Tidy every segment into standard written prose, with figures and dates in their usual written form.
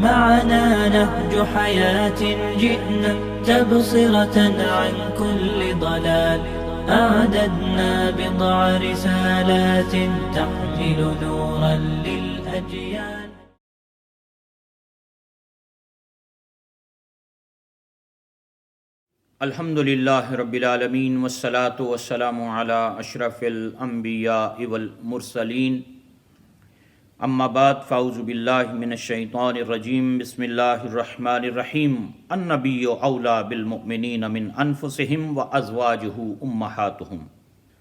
معنا نهج حياة جئنا تبصرة عن كل ضلال أعددنا بضع رسالات تحمل نورا للأجيال. الحمد للہ رب العالمین والصلاة والسلام علی اشرف الانبیاء والمرسلین، اما بعد فاعوذ باللہ من الشیطان الرجیم، بسم اللہ الرحمن الرحیم۔ النبی اولی بالمؤمنین من انفسہم وازواجہ امہاتہم،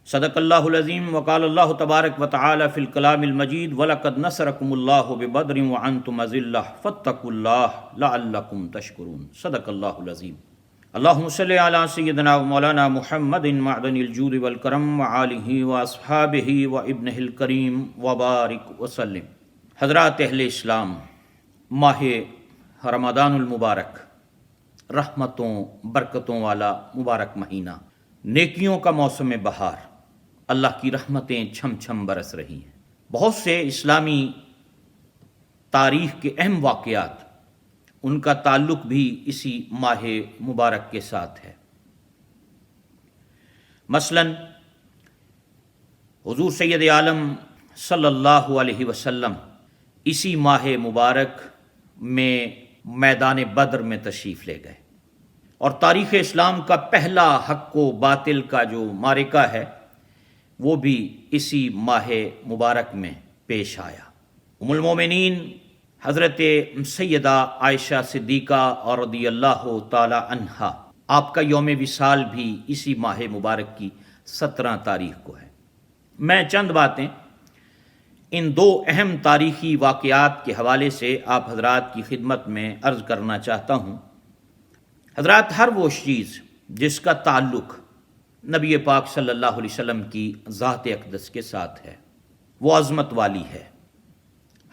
صدق اللہ العظیم۔ وقال اللہ تبارک وتعالی فی الکلام المجید، وَلَقَدْ نَصَرَكُمُ اللَّهُ بِبَدْرٍ وَأَنْتُمْ أَذِلَّةٌ فَاتَّقُوا اللَّهَ لَعَلَّكُمْ تَشْكُرُونَ، صدق اللہ العظیم۔ اللہم صلی علی سیدنا و مولانا محمد معدن الجود والکرم وآلہ واصحابہ وابنہ الکریم وبارک وسلم۔ حضرات اہل اسلام، ماہ رمضان المبارک رحمتوں برکتوں والا مبارک مہینہ، نیکیوں کا موسم بہار، اللہ کی رحمتیں چھم چھم برس رہی ہیں۔ بہت سے اسلامی تاریخ کے اہم واقعات، ان کا تعلق بھی اسی ماہ مبارک کے ساتھ ہے۔ مثلا حضور سید عالم صلی اللہ علیہ وسلم اسی ماہ مبارک میں میدان بدر میں تشریف لے گئے، اور تاریخ اسلام کا پہلا حق و باطل کا جو معرکہ ہے وہ بھی اسی ماہ مبارک میں پیش آیا۔ ام المومنین حضرت سیدہ عائشہ صدیقہ اور رضی اللہ تعالی عنہا، آپ کا یوم وصال بھی اسی ماہ مبارک کی 17 تاریخ کو ہے۔ میں چند باتیں ان دو اہم تاریخی واقعات کے حوالے سے آپ حضرات کی خدمت میں عرض کرنا چاہتا ہوں۔ حضرات، ہر وہ چیز جس کا تعلق نبی پاک صلی اللہ علیہ وسلم کی ذات اقدس کے ساتھ ہے وہ عظمت والی ہے۔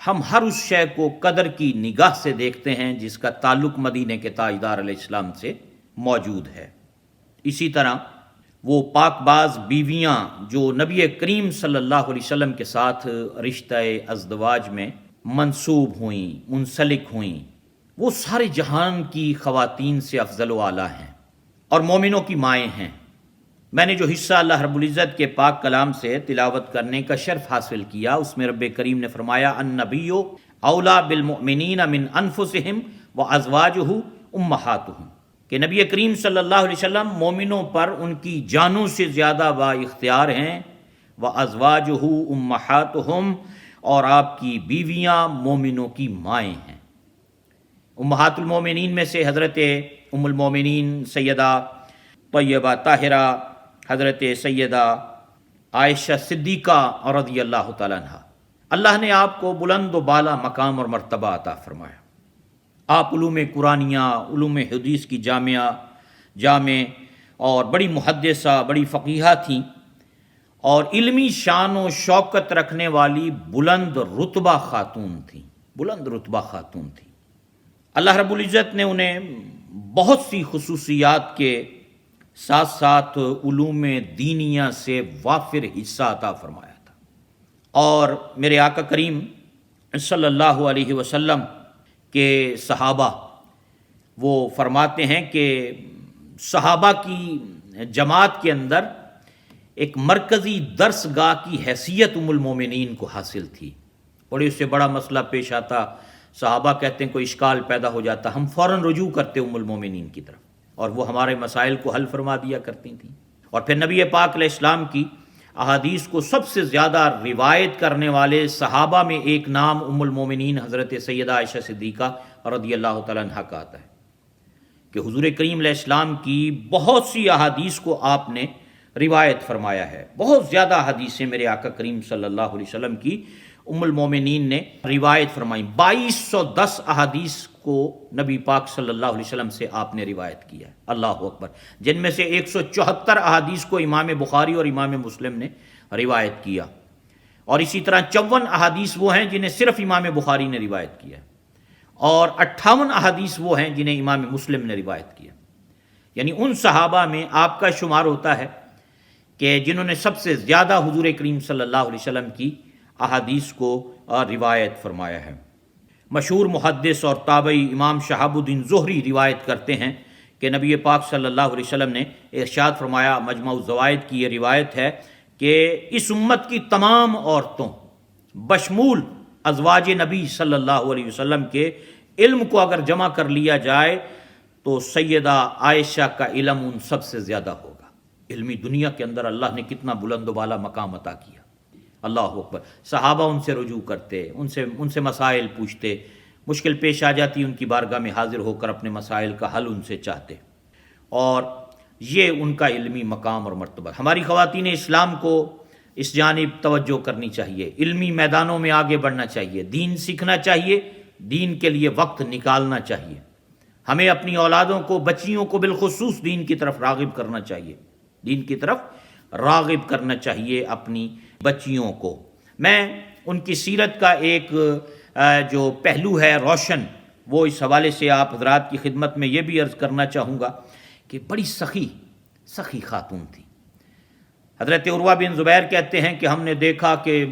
ہم ہر اس شے کو قدر کی نگاہ سے دیکھتے ہیں جس کا تعلق مدینے کے تاجدار علیہ السلام سے موجود ہے۔ اسی طرح وہ پاک باز بیویاں جو نبی کریم صلی اللہ علیہ وسلم کے ساتھ رشتہ ازدواج میں منسوب ہوئیں، منسلک ہوئیں، وہ سارے جہان کی خواتین سے افضل و اعلیٰ ہیں اور مومنوں کی مائیں ہیں۔ میں نے جو حصہ اللہ رب العزت کے پاک کلام سے تلاوت کرنے کا شرف حاصل کیا، اس میں رب کریم نے فرمایا النبی اولی بالمؤمنین من انفسہم وازواجہ امہاتہم، کہ نبی کریم صلی اللہ علیہ وسلم مومنوں پر ان کی جانوں سے زیادہ با اختیار ہیں، وازواجہ امہاتہم، اور آپ کی بیویاں مومنوں کی مائیں ہیں۔ امہات المومنین میں سے حضرت ام المومنین سیدہ طیبہ طاہرہ حضرت سیدہ عائشہ صدیقہ رضی اللہ تعالیٰ عنہ، اللہ نے آپ کو بلند و بالا مقام اور مرتبہ عطا فرمایا۔ آپ علوم قرآنیہ، علوم حدیث کی جامع اور بڑی محدثہ، بڑی فقیہہ تھیں، اور علمی شان و شوکت رکھنے والی بلند رتبہ خاتون تھیں، بلند رتبہ خاتون تھیں۔ اللہ رب العزت نے انہیں بہت سی خصوصیات کے ساتھ ساتھ علوم دینیہ سے وافر حصہ عطا فرمایا تھا، اور میرے آقا کریم صلی اللہ علیہ وسلم کے صحابہ وہ فرماتے ہیں کہ صحابہ کی جماعت کے اندر ایک مرکزی درس گاہ کی حیثیت ام المومنین کو حاصل تھی۔ بڑے اس سے بڑا مسئلہ پیش آتا، صحابہ کہتے ہیں کوئی اشکال پیدا ہو جاتا، ہم فوراً رجوع کرتے ام المومنین کی طرف، اور وہ ہمارے مسائل کو حل فرما دیا کرتی تھیں۔ اور پھر نبی پاک علیہ السلام کی احادیث کو سب سے زیادہ روایت کرنے والے صحابہ میں ایک نام ام المومنین حضرت سیدہ عائشہ صدیقہ رضی اللہ تعالیٰ عنہا کا آتا ہے، کہ حضور کریم علیہ السلام کی بہت سی احادیث کو آپ نے روایت فرمایا ہے۔ بہت زیادہ حدیثیں میرے آقا کریم صلی اللہ علیہ وسلم کی ام المومنین نے روایت فرمائی۔ 2210 احادیث کو نبی پاک صلی اللہ علیہ وسلم سے آپ نے روایت کیا ہے، اللہ اکبر، جن میں سے 174 احادیث کو امام بخاری اور امام مسلم نے روایت کیا، اور اسی طرح 54 احادیث وہ ہیں جنہیں صرف امام بخاری نے روایت کیا، اور 58 احادیث وہ ہیں جنہیں امام مسلم نے روایت کیا۔ یعنی ان صحابہ میں آپ کا شمار ہوتا ہے کہ جنہوں نے سب سے زیادہ حضور کریم صلی اللہ علیہ وسلم کی احادیث کو روایت فرمایا ہے۔ مشہور محدث اور تابعی امام شہاب الدین زہری روایت کرتے ہیں کہ نبی پاک صلی اللہ علیہ وسلم نے ارشاد فرمایا، مجمع الزوائد کی یہ روایت ہے کہ اس امت کی تمام عورتوں بشمول ازواج نبی صلی اللہ علیہ وسلم کے علم کو اگر جمع کر لیا جائے تو سیدہ عائشہ کا علم ان سب سے زیادہ ہوگا۔ علمی دنیا کے اندر اللہ نے کتنا بلند و بالا مقام عطا کیا، اللہ اکبر۔ صحابہ ان سے رجوع کرتے، ان سے مسائل پوچھتے، مشکل پیش آ جاتی ان کی بارگاہ میں حاضر ہو کر اپنے مسائل کا حل ان سے چاہتے، اور یہ ان کا علمی مقام اور مرتبہ۔ ہماری خواتین اسلام کو اس جانب توجہ کرنی چاہیے، علمی میدانوں میں آگے بڑھنا چاہیے، دین سیکھنا چاہیے، دین کے لیے وقت نکالنا چاہیے۔ ہمیں اپنی اولادوں کو، بچیوں کو بالخصوص دین کی طرف راغب کرنا چاہیے، دین کی طرف راغب کرنا چاہیے اپنی بچیوں کو۔ میں ان کی سیرت کا ایک جو پہلو ہے روشن، وہ اس حوالے سے آپ حضرات کی خدمت میں یہ بھی عرض کرنا چاہوں گا کہ بڑی سخی خاتون تھی۔ حضرت عروہ بن زبیر کہتے ہیں کہ ہم نے دیکھا کہ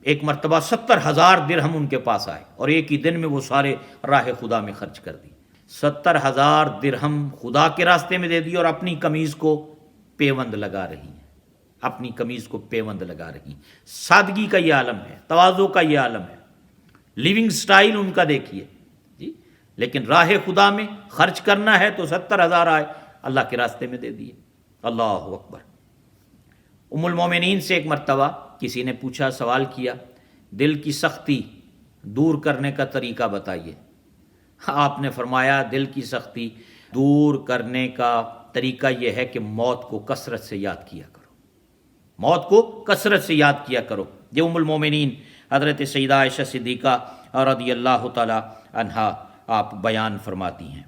ایک مرتبہ 70,000 درہم ان کے پاس آئے اور ایک ہی دن میں وہ سارے راہ خدا میں خرچ کر دی۔ 70,000 درہم خدا کے راستے میں دے دی اور اپنی قمیض کو پیوند لگا رہی ہیں، اپنی قمیض کو پیوند لگا رہی ہیں۔ سادگی کا یہ عالم ہے، تواضع کا یہ عالم ہے، لیونگ سٹائل ان کا دیکھیے جی۔ لیکن راہ خدا میں خرچ کرنا ہے تو 70,000 آئے، اللہ کے راستے میں دے دیے، اللہ اکبر۔ ام المومنین سے ایک مرتبہ کسی نے پوچھا، سوال کیا، دل کی سختی دور کرنے کا طریقہ بتائیے۔ آپ نے فرمایا دل کی سختی دور کرنے کا طریقہ یہ ہے کہ موت کو کثرت سے یاد کیا کرو، موت کو کثرت سے یاد کیا کرو۔ یہ ام المومنین حضرت سیدہ عائشہ صدیقہ رضی اللہ تعالی عنہا آپ بیان فرماتی ہیں۔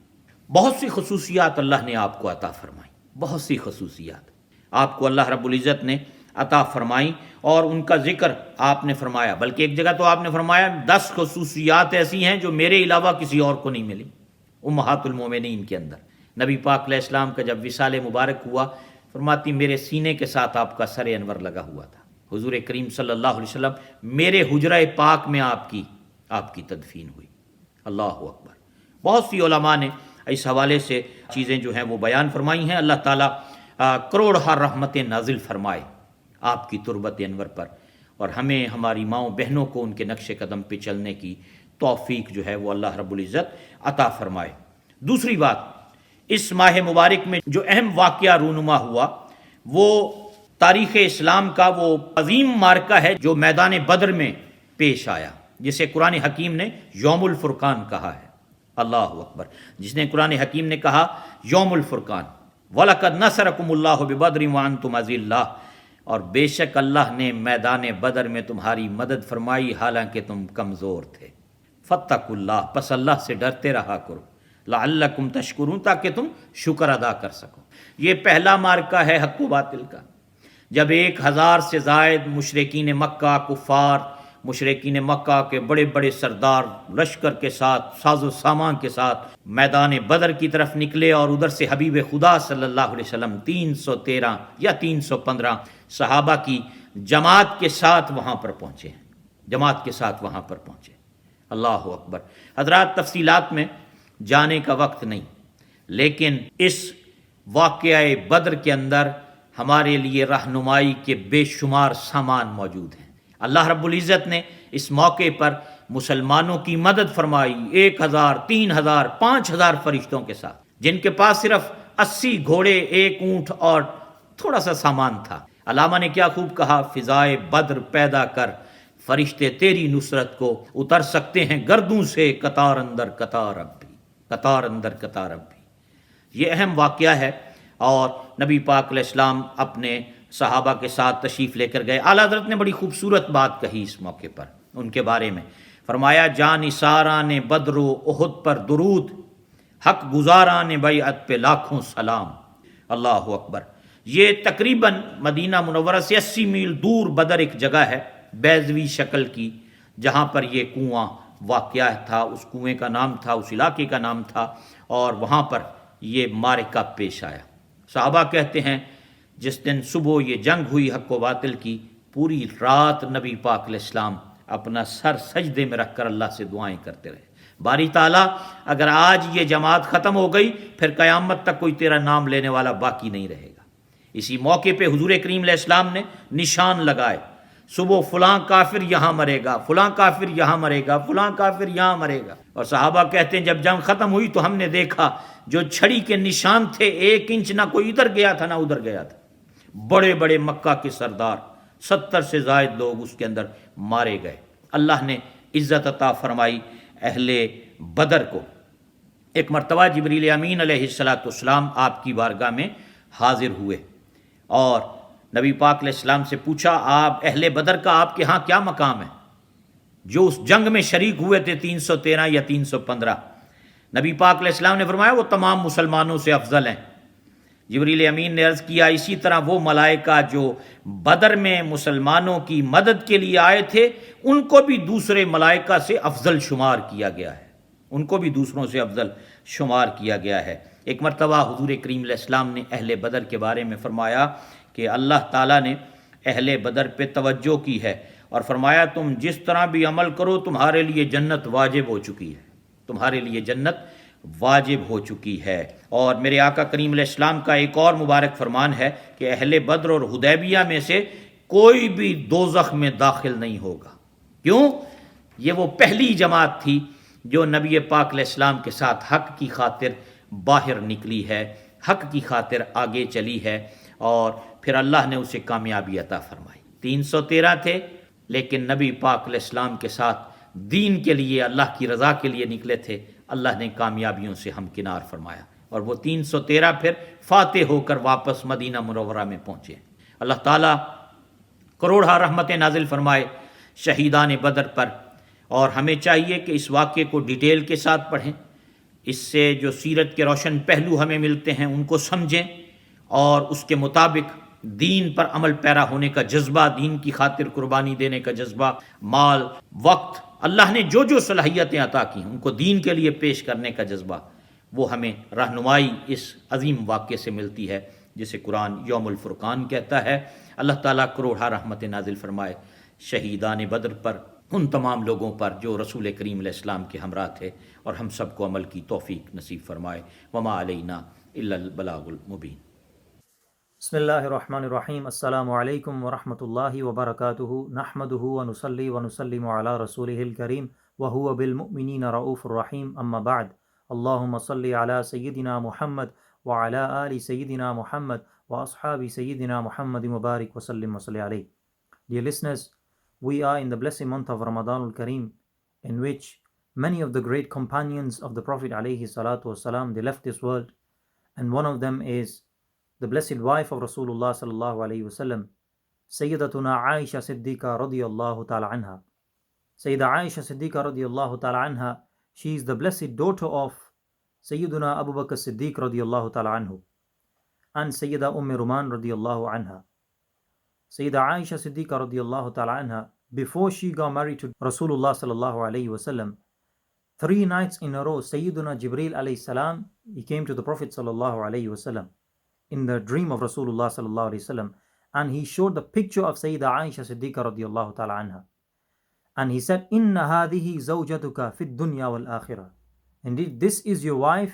بہت سی خصوصیات اللہ نے آپ کو عطا فرمائی، بہت سی خصوصیات آپ کو اللہ رب العزت نے عطا فرمائی، اور ان کا ذکر آپ نے فرمایا، بلکہ ایک جگہ تو آپ نے فرمایا 10 خصوصیات ایسی ہیں جو میرے علاوہ کسی اور کو نہیں ملی امہات المومنین کے اندر۔ نبی پاک علیہ السلام کا جب وصال مبارک ہوا، فرماتی میرے سینے کے ساتھ آپ کا سر انور لگا ہوا تھا، حضور کریم صلی اللہ علیہ وسلم میرے حجرہ پاک میں آپ کی تدفین ہوئی، اللہ اکبر۔ بہت سی علماء نے اس حوالے سے چیزیں جو ہیں وہ بیان فرمائی ہیں۔ اللہ تعالیٰ کروڑہ رحمتیں نازل فرمائے آپ کی تربت انور پر، اور ہمیں ہماری ماؤں بہنوں کو ان کے نقش قدم پہ چلنے کی توفیق جو ہے وہ اللہ رب العزت عطا فرمائے۔ دوسری بات، اس ماہ مبارک میں جو اہم واقعہ رونما ہوا وہ تاریخ اسلام کا وہ عظیم مارکہ ہے جو میدان بدر میں پیش آیا، جسے قرآن حکیم نے یوم الفرقان کہا ہے، اللہ اکبر۔ جس نے قرآن حکیم نے کہا یوم الفرقان، وَلَقَدْ نَصَرَكُمُ اللَّهُ بِبَدْرٍ وَأَنْتُمْ أَذِلَّةٌ، اور بے شک اللہ نے میدان بدر میں تمہاری مدد فرمائی حالانکہ تم کمزور تھے۔ فَاتَّقُوا اللَّهَ، پس اللہ سے ڈرتے رہا کرو، لَعَلَّكُمْ تَشْكُرُونَ، تاکہ تم شکر ادا کر سکو۔ یہ پہلا مارکہ ہے حق و باطل کا، جب 1000 سے زائد مشرکین مکہ، کفار مشرکین مکہ کے بڑے بڑے سردار لشکر کے ساتھ، ساز و سامان کے ساتھ میدان بدر کی طرف نکلے، اور ادھر سے حبیب خدا صلی اللہ علیہ وسلم 313 یا 315 صحابہ کی جماعت کے ساتھ وہاں پر پہنچے ہیں، جماعت کے ساتھ وہاں پر پہنچے، اللہ اکبر۔ حضرات تفصیلات میں جانے کا وقت نہیں، لیکن اس واقعہ بدر کے اندر ہمارے لیے رہنمائی کے بے شمار سامان موجود ہیں۔ اللہ رب العزت نے اس موقع پر مسلمانوں کی مدد فرمائی 1000، 3000، 5000 فرشتوں کے ساتھ، جن کے پاس صرف 80 گھوڑے، 1 اونٹ اور تھوڑا سا سامان تھا۔ علامہ نے کیا خوب کہا، فضائے بدر پیدا کر، فرشتے تیری نصرت کو اتر سکتے ہیں گردوں سے، قطار اندر قطار اب بھی، قطار اندر قطار اب بھی۔ یہ اہم واقعہ ہے، اور نبی پاک علیہ السلام اپنے صحابہ کے ساتھ تشریف لے کر گئے۔ اعلیٰ حضرت نے بڑی خوبصورت بات کہی اس موقع پر ان کے بارے میں، فرمایا جان نثاران بدر و احد پر درود، حق گزاران بیعت پہ لاکھوں سلام، اللہ اکبر۔ یہ تقریباً مدینہ منورہ سے 80 میل دور بدر ایک جگہ ہے بیضوی شکل کی، جہاں پر یہ کنواں واقعہ تھا، اس کنویں کا نام تھا، اس علاقے کا نام تھا، اور وہاں پر یہ معرکہ پیش آیا۔ صحابہ کہتے ہیں جس دن صبح یہ جنگ ہوئی حق و باطل کی، پوری رات نبی پاک علیہ السلام اپنا سر سجدے میں رکھ کر اللہ سے دعائیں کرتے رہے، باری تعالیٰ اگر آج یہ جماعت ختم ہو گئی پھر قیامت تک کوئی تیرا نام لینے والا باقی نہیں رہے گا۔ اسی موقع پہ حضور کریم علیہ السلام نے نشان لگائے، صبح فلاں کافر یہاں مرے گا، فلاں کافر یہاں مرے گا، فلاں کافر یہاں مرے گا۔ اور صحابہ کہتے ہیں جب جنگ ختم ہوئی تو ہم نے دیکھا جو چھڑی کے نشان تھے 1 انچ نہ کوئی ادھر گیا تھا نہ ادھر گیا تھا۔ بڑے بڑے مکہ کے سردار 70 سے زائد لوگ اس کے اندر مارے گئے۔ اللہ نے عزت عطا فرمائی اہل بدر کو۔ ایک مرتبہ جبریل امین علیہ السلام آپ کی بارگاہ میں حاضر ہوئے اور نبی پاک علیہ السلام سے پوچھا آپ اہل بدر کا آپ کے ہاں کیا مقام ہے؟ جو اس جنگ میں شریک ہوئے تھے 313 یا 315۔ نبی پاک علیہ السلام نے فرمایا وہ تمام مسلمانوں سے افضل ہیں۔ جبریل امین نے عرض کیا اسی طرح وہ ملائکہ جو بدر میں مسلمانوں کی مدد کے لیے آئے تھے ان کو بھی دوسرے ملائکہ سے افضل شمار کیا گیا ہے، ان کو بھی دوسروں سے افضل شمار کیا گیا ہے۔ ایک مرتبہ حضور کریم علیہ السلام نے اہل بدر کے بارے میں فرمایا کہ اللہ تعالیٰ نے اہل بدر پہ توجہ کی ہے اور فرمایا تم جس طرح بھی عمل کرو تمہارے لیے جنت واجب ہو چکی ہے، تمہارے لیے جنت واجب ہو چکی ہے۔ اور میرے آقا کریم علیہ السلام کا ایک اور مبارک فرمان ہے کہ اہل بدر اور حدیبیہ میں سے کوئی بھی دوزخ میں داخل نہیں ہوگا۔ کیوں؟ یہ وہ پہلی جماعت تھی جو نبی پاک علیہ السلام کے ساتھ حق کی خاطر باہر نکلی ہے، حق کی خاطر آگے چلی ہے اور پھر اللہ نے اسے کامیابی عطا فرمائی۔ 313 تھے لیکن نبی پاک علیہ السلام کے ساتھ دین کے لیے اللہ کی رضا کے لیے نکلے تھے، اللہ نے کامیابیوں سے ہمکنار فرمایا اور وہ 313 پھر فاتح ہو کر واپس مدینہ منورہ میں پہنچے۔ اللہ تعالیٰ کروڑہ رحمتیں نازل فرمائے شہیدان بدر پر، اور ہمیں چاہیے کہ اس واقعے کو ڈیٹیل کے ساتھ پڑھیں، اس سے جو سیرت کے روشن پہلو ہمیں ملتے ہیں ان کو سمجھیں اور اس کے مطابق دین پر عمل پیرا ہونے کا جذبہ، دین کی خاطر قربانی دینے کا جذبہ، مال، وقت، اللہ نے جو جو صلاحیتیں عطا کی ان کو دین کے لیے پیش کرنے کا جذبہ، وہ ہمیں رہنمائی اس عظیم واقعے سے ملتی ہے جسے قرآن یوم الفرقان کہتا ہے۔ اللہ تعالیٰ کروڑہ رحمت نازل فرمائے شہیدان بدر پر، ان تمام لوگوں پر جو رسول کریم علیہ السلام کے ہمراہ تھے، اور ہم سب کو عمل کی توفیق نصیب فرمائے۔ وما علینا الا البلاغ المبین۔ بسم اللہ الرحمن الرحیم۔ السلام علیکم ورحمۃ اللہ وبرکاتہ۔ نحمدہ ونصلی ونسلم علی رسولہ الکریم وہو بالمؤمنین رؤوف الرحیم، اما بعد۔ اللہم صلی علی سیدنا محمد وعلی آل سیدنا محمد واصحاب سیدنا محمد مبارک وسلم وصلی علیہ۔ Dear listeners, we are in the blessed month of Ramadan al-Kareem, in which many of the great companions of the Prophet alayhi salatu wasalam, they left this world, and one of them is the blessed wife of Rasulullah sallallahu alayhi wasallam, Sayyidatuna Aisha Siddiqa radiyallahu ta'ala anha. Sayyida Aisha Siddiqa radiyallahu ta'ala anha, she is the blessed daughter of Sayyiduna Abu Bakr Siddiq radiyallahu ta'ala anhu and Sayyida Ruman radiyallahu anha. Sayyida Aisha Siddiqa radiyallahu ta'ala anha, before she got married to Rasulullah sallallahu alayhi wasallam, 3 nights in a row Sayyiduna Jibreel alayhi salam, he came to the Prophet sallallahu alayhi wasallam in the dream of Rasulullah sallallahu alayhi wasallam, and he showed the picture of Sayyida Aisha Siddiqa radiyallahu ta'ala anha, and he said, inna hadhihi zawjatuka fid dunya wal akhirah, indeed this is your wife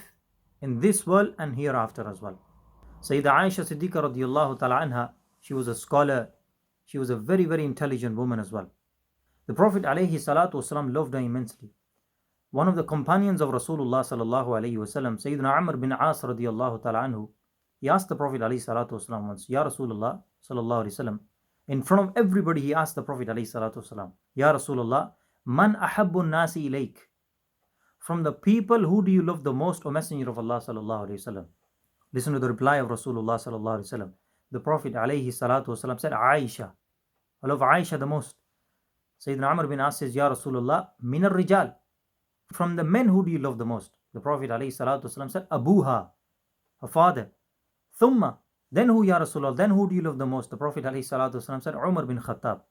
in this world and hereafter as well. Sayyida Aisha Siddiqa radiyallahu ta'ala anha, she was a scholar, she was a very, very intelligent woman as well. The Prophet alayhi salatu wasalam loved her immensely. One of the companions of Rasulullah sallallahu alayhi wasallam, Sayyidina Amr bin As radiyallahu ta'ala anhu, he asked the Prophet alayhi salatu wasalam once, Ya Rasulullah sallallahu alayhi wasallam, in front of everybody he asked the Prophet alayhi salatu wasalam, Ya Rasulullah, man ahabbu nasi ilayk? From the people, who do you love the most, O Messenger of Allah sallallahu alayhi wasallam? Listen to the reply of Rasulullah sallallahu alayhi wasallam. The Prophet alayhi salatu wasalam said, Aisha, I love Aisha the most. Sayyidina Amr bin As says, Ya Rasulullah, min al-rijal. From the men, who do you love the most? The Prophet alayhi salatu wasalam said, Abuha, her father. Thumma, then who, Ya Rasulullah, then who do you love the most? The Prophet alayhi salatu wasalam said, Umar bin Khattab.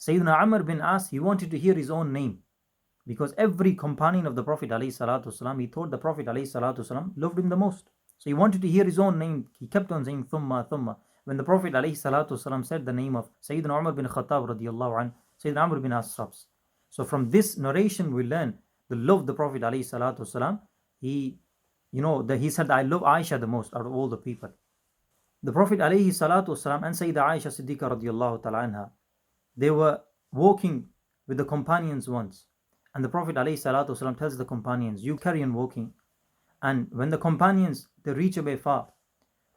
Sayyidina Amr bin As, he wanted to hear his own name, because every companion of the Prophet alayhi salatu wasalam, he thought the Prophet alayhi salatu wasalam loved him the most. So he wanted to hear his own name. He kept on saying, Thumma, Thumma. When the Prophet alayhi salatu wasalam said the name of Sayyidina Umar bin Khattab radiyallahu anhu, Sayyidina Amr bin As stops. So from this narration we learn the love the Prophet ﷺ, he said, I love Aisha the most out of all the people. The Prophet ﷺ and Sayyidah Aisha Siddiqa radiallahu ta'ala anha, they were walking with the companions once. And the Prophet ﷺ tells the companions, you carry on walking. And when the companions, they reach a bit far,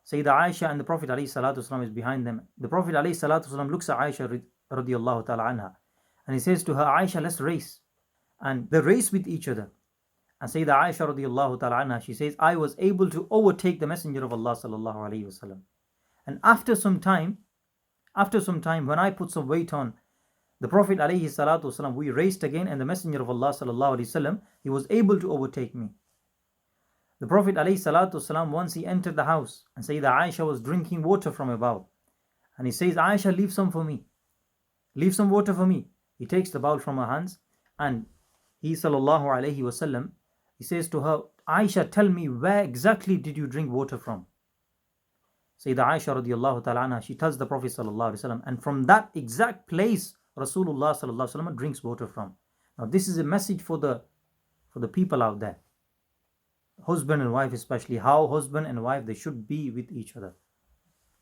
Sayyidah Aisha and the Prophet ﷺ is behind them. The Prophet ﷺ looks at Aisha radiallahu ta'ala anha, and he says to her, Aisha, let's race. And they race with each other. And Sayyidah Aisha radiallahu ta'ala anha, she says, I was able to overtake the Messenger of Allah sallallahu alayhi wasallam. And after some time, when I put some weight on the Prophet alayhi salatu wasalam, we raced again, and the Messenger of Allah sallallahu alayhi wasallam, he was able to overtake me. The Prophet alayhi salatu wasalam, once he entered the house, and Sayyidah Aisha was drinking water from a bowl. And he says, Aisha, leave some for me. Leave some water for me. He takes the bowl from her hands, and he sallallahu alayhi wasallam, he says to her, Aisha, tell me, where exactly did you drink water from? Sayyidah Aisha radiallahu ta'ala anha, she tells the Prophet sallallahu alayhi wasallam, and from that exact place Rasulullah sallallahu alayhi wasallam drinks water from. Now this is a message for the people out there, husband and wife especially, how husband and wife, they should be with each other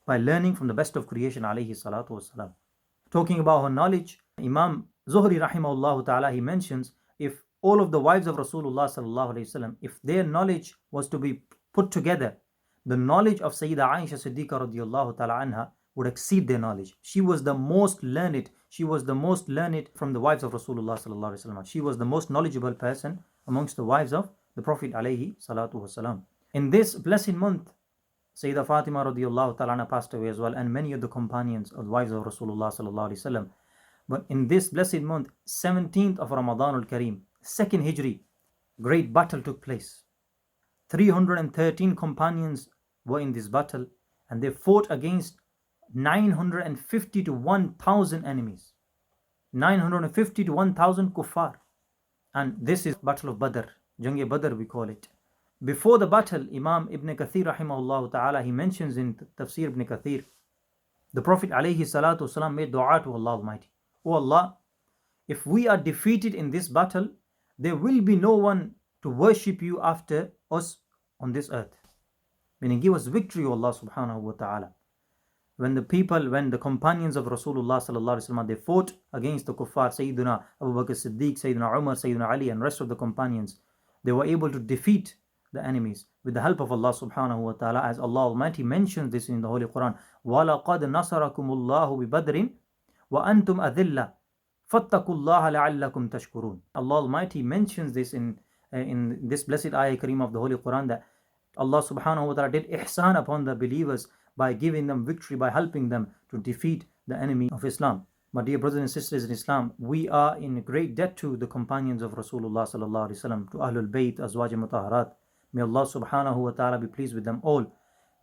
by learning from the best of creation alayhi salatu wasalam. Talking about her knowledge, Imam Zuhri rahimahullah ta'ala, he mentions, if all of the wives of Rasulullah sallallahu alayhi wasallam, if their knowledge was to be put together, the knowledge of Sayyidah Aisha Siddiqa radiallahu ta'ala anha would exceed their knowledge. She was the most learned. She was the most learned from the wives of Rasulullah sallallahu alayhi wasallam. She was the most knowledgeable person amongst the wives of the Prophet alayhi salatu wasalam. In this blessed month, Sayyidah Fatima radiallahu ta'ala anha passed away as well, and many of the companions of the wives of Rasulullah sallallahu alayhi wasallam. But in this blessed month, 17th of Ramadan al-Kareem, 2nd Hijri, great battle took place. 313 companions were in this battle, and they fought against 950 to 1,000 enemies. 950 to 1,000 kuffar. And this is Battle of Badr, Jang-e-Badr we call it. Before the battle, Imam Ibn Kathir rahimahullah ta'ala, he mentions in Tafsir Ibn Kathir, the Prophet alayhi salatu wasalam made dua to Allah Almighty. Oh Allah, if we are defeated in this battle, there will be no one to worship you after us on this earth. Meaning, give us victory, O Allah subhanahu wa ta'ala. When the companions of Rasulullah sallallahu alaihi wasallam, they fought against the kuffar, Sayyidina Abu Bakr Siddiq, Sayyidina Umar, Sayyidina Ali, and rest of the companions, they were able to defeat the enemies with the help of Allah subhanahu wa ta'ala, as Allah Almighty mentions this in the Holy Quran. وَلَقَدْ نَصَرَكُمُ اللَّهُ بِبَدْرٍ وَأَنْتُمْ أَذِلَّةٌ فَاتَّقُوا اللَّهَ لَعَلَّكُمْ تَشْكُرُونَ. Allah Almighty mentions this in this blessed ayah kareem of the Holy Quran, that Allah subhanahu wa ta'ala did ihsan upon the believers by giving them victory, by helping them to defeat the enemy of Islam. My dear brothers and sisters in Islam, we are in great debt to the companions of Rasulullah sallallahu alaihi wasallam, to Ahlul Bayt, Azwaj Mutahharat. May Allah subhanahu wa ta'ala be pleased with them all.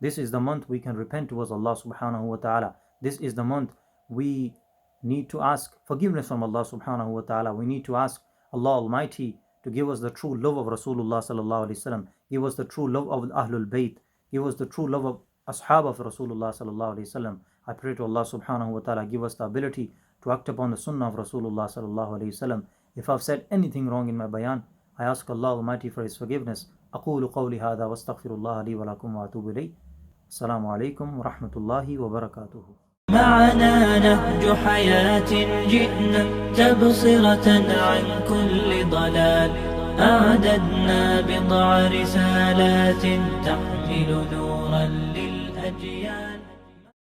This is the month we can repent towards Allah subhanahu wa ta'ala. This is the month we need to ask forgiveness from Allah subhanahu wa ta'ala. We need to ask Allah Almighty to give us the true love of Rasulullah sallallahu alaihi wasallam. Give us the true love of Ahlul Bayt. Give us the true love of Ashab of Rasulullah sallallahu alaihi wasallam. I pray to Allah subhanahu wa ta'ala, give us the ability to act upon the sunnah of Rasulullah sallallahu alaihi wasallam. If I've said anything wrong in my bayan, I ask Allah Almighty for His forgiveness. أقول قولي هذا واستغفر الله لي ولكم وأتوب إليه. السلام عليكم ورحمة الله وبركاته. معنا نهج حياة جئنا تبصرة عن كل ضلال. أعددنا بضع رسالات تحمل نورا للأجيال.